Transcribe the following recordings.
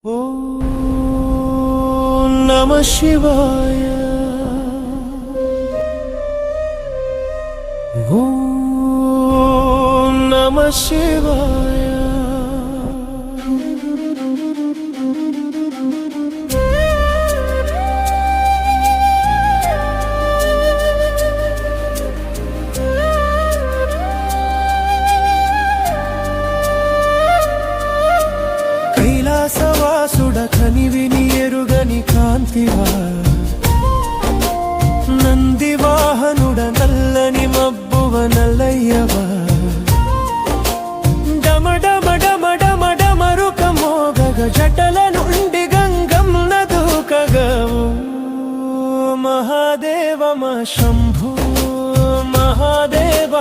ఓం నమః శివాయ ఓం నమః శివాయ కైలాసవాసుడ కనివిని ఎరుగని కాంతివా నందివాహనుడ నల్లని మబ్బువ నల్లయ్యవా డమడమడమడమడమరుక మోగగ జటల నుండి గంగంన దూకగవు మహాదేవ మా శంభో మహాదేవ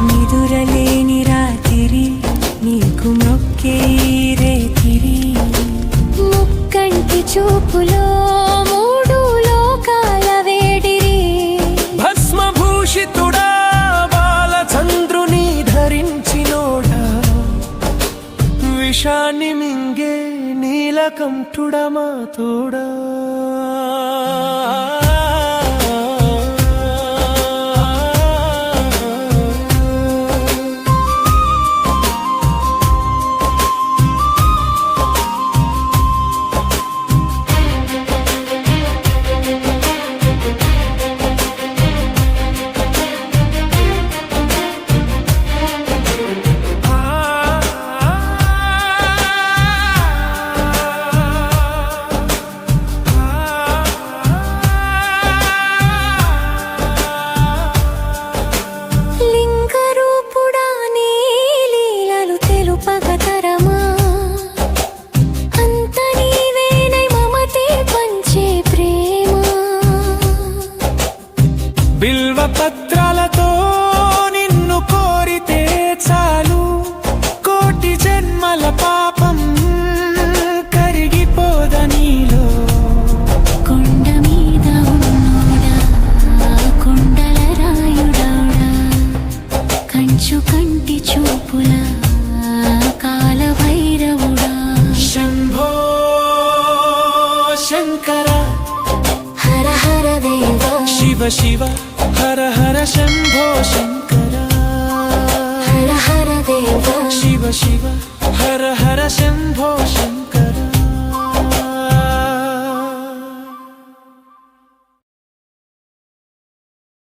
నిదురలేని రాత్రి నీకు మొక్కేరేతిరి ముక్కంటి చూపులో మూడు లోకాల వేడిరి భస్మభూషితుడా బాలచంద్రుని ధరించినోడా విషాన్ని మింగే నీలకంఠుడా మా తోడా బిల్వపత్రాలతో నిన్ను కోరితే చాలు కోటి జన్మల పాపం కరిగిపోద నీలో కొండ మీద ఉన్నోడా కొండల రాయుడా కంచు కంటి చూపుల కాల భైరవుడా శంభో శంకర హర హర దేవ శివ శివ హర హర శంభో శంకర హర హర దేవ శివ శివ హర హర శంభో